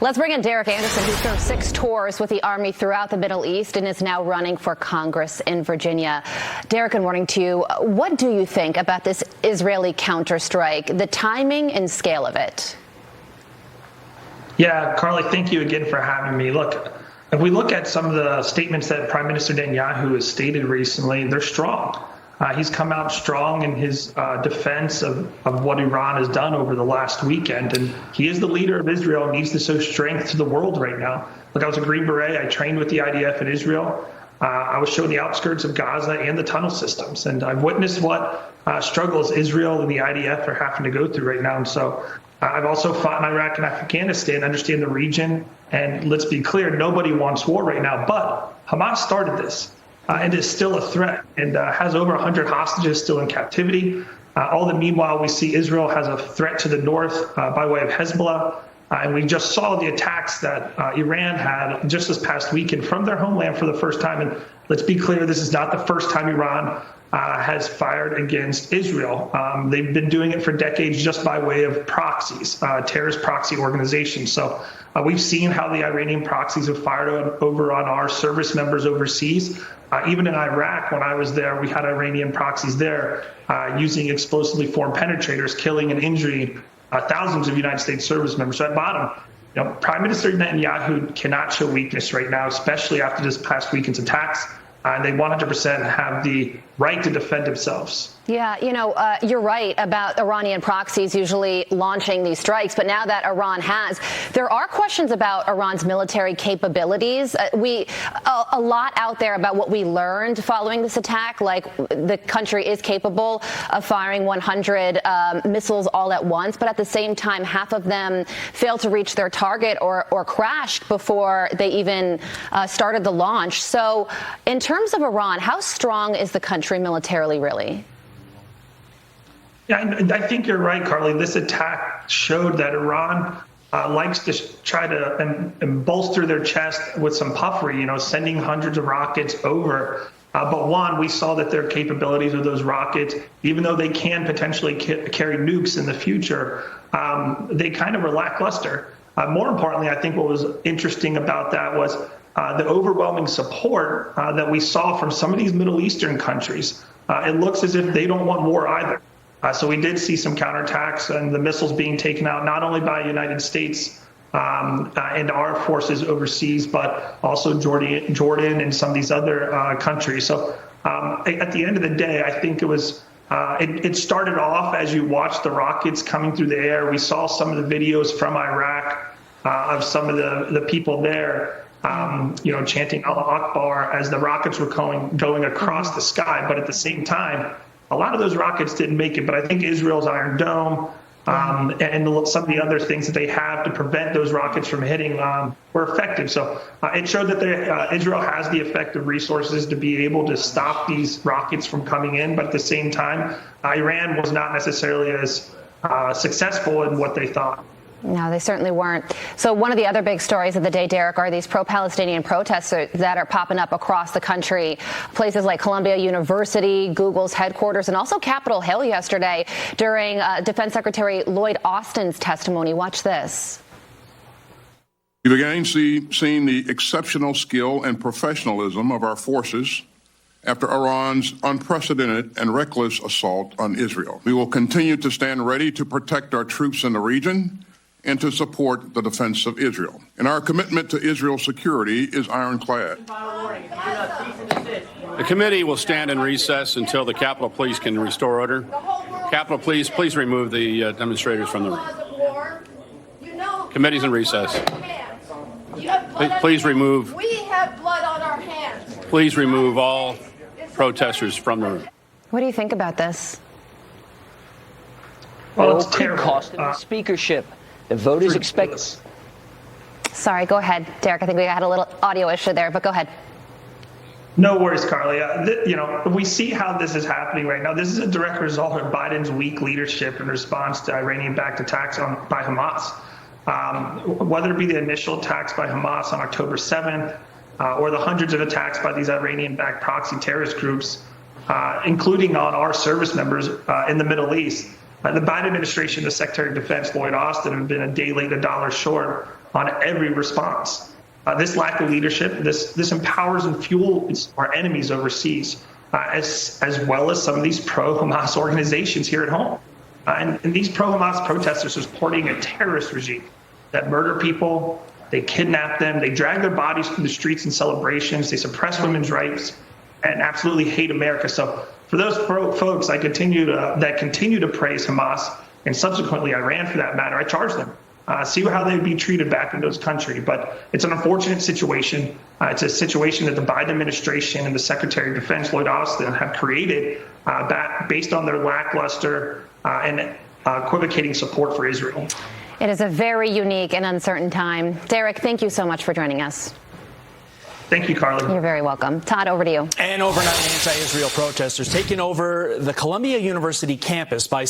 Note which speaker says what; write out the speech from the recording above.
Speaker 1: Let's bring in Derrick Anderson, who served 6 tours with the Army throughout the Middle East and is now running for Congress in Virginia. Derrick, good morning to you. What do you think about this Israeli counterstrike, the timing and scale of it?
Speaker 2: Yeah, Carly, thank you again for having me. Look, if we look at some of the statements that Prime Minister Netanyahu has stated recently, they're strong. He's come out strong in his defense of what Iran has done over the last weekend. And he is the leader of Israel and needs to show strength to the world right now. Look, I was a Green Beret. I trained with the IDF in Israel. I was shown the outskirts of Gaza and the tunnel systems. And I've witnessed what struggles Israel and the IDF are having to go through right now. And so I've also fought in Iraq and Afghanistan, understand the region. And let's be clear, nobody wants war right now. But Hamas started this. It is still a threat and has over 100 hostages still in captivity. All the meanwhile, we see Israel has a threat to the north by way of Hezbollah. And we just saw the attacks that Iran had just this past weekend from their homeland for the first time. And let's be clear, this is not the first time Iran has fired against Israel. They've been doing it for decades just by way of proxies, terrorist proxy organizations. So we've seen how the Iranian proxies have fired over on our service members overseas. Even in Iraq, when I was there, we had Iranian proxies there using explosively formed penetrators, killing and injuring thousands of United States service members. So at bottom, Prime Minister Netanyahu cannot show weakness right now, especially after this past weekend's attacks. And they 100% have the right to defend themselves.
Speaker 1: Yeah, you're right about Iranian proxies usually launching these strikes. But now that Iran has, there are questions about Iran's military capabilities. A lot out there about what we learned following this attack, like the country is capable of firing 100 missiles all at once. But at the same time, half of them failed to reach their target or crashed before they even started the launch. So in terms of Iran, how strong is the country militarily, really?
Speaker 2: Yeah, I think you're right, Carly. This attack showed that Iran likes to try to and bolster their chest with some puffery, sending hundreds of rockets over. But one, we saw that their capabilities of those rockets, even though they can potentially carry nukes in the future, they kind of were lackluster. More importantly, I think what was interesting about that was the overwhelming support that we saw from some of these Middle Eastern countries. It looks as if they don't want war either. So we did see some counterattacks and the missiles being taken out, not only by United States and our forces overseas, but also Jordan and some of these other countries. So at the end of the day, I think it was it started off as you watched the rockets coming through the air. We saw some of the videos from Iraq of some of the people there, chanting Allah Akbar as the rockets were going across the sky. But at the same time, a lot of those rockets didn't make it, but I think Israel's Iron Dome and some of the other things that they have to prevent those rockets from hitting were effective. So it showed that Israel has the effective resources to be able to stop these rockets from coming in, but at the same time, Iran was not necessarily as successful in what they thought.
Speaker 1: No, they certainly weren't. So one of the other big stories of the day, Derrick, are these pro-Palestinian protests that are popping up across the country. Places like Columbia University, Google's headquarters, and also Capitol Hill yesterday during Defense Secretary Lloyd Austin's testimony. Watch this.
Speaker 3: We've again seen the exceptional skill and professionalism of our forces after Iran's unprecedented and reckless assault on Israel. We will continue to stand ready to protect our troops in the region and to support the defense of Israel. And our commitment to Israel's security is ironclad.
Speaker 4: The committee will stand in recess until the Capitol Police can restore order. Capitol Police, please remove the demonstrators from the room. Committee's in recess. Please remove.
Speaker 5: We have blood on our hands.
Speaker 4: Please remove all protesters from the room.
Speaker 1: What do you think about this?
Speaker 2: Well,
Speaker 6: it could cost him the speakership. The voters expect.
Speaker 1: Sorry, go ahead, Derrick. I think we had a little audio issue there, but go ahead.
Speaker 2: No worries, Carly. We see how this is happening right now. This is a direct result of Biden's weak leadership in response to Iranian-backed attacks by Hamas. Whether it be the initial attacks by Hamas on October 7th or the hundreds of attacks by these Iranian-backed proxy terrorist groups, including on our service members in the Middle East. The Biden administration, the Secretary of Defense, Lloyd Austin, have been a day late, a dollar short on every response. This lack of leadership, this empowers and fuels our enemies overseas, as well as some of these pro-Hamas organizations here at home. And these pro-Hamas protesters are supporting a terrorist regime that murder people, they kidnap them, they drag their bodies through the streets in celebrations, they suppress women's rights, and absolutely hate America. So for those folks that continue to praise Hamas, and subsequently Iran for that matter, I charge them. See how they'd be treated back in those countries. But it's an unfortunate situation. It's a situation that the Biden administration and the Secretary of Defense, Lloyd Austin, have created based on their lackluster and equivocating support for Israel.
Speaker 1: It is a very unique and uncertain time. Derrick, thank you so much for joining us.
Speaker 2: Thank you, Carly.
Speaker 1: You're very welcome. Todd, over to you.
Speaker 7: And overnight, anti-Israel protesters taking over the Columbia University campus by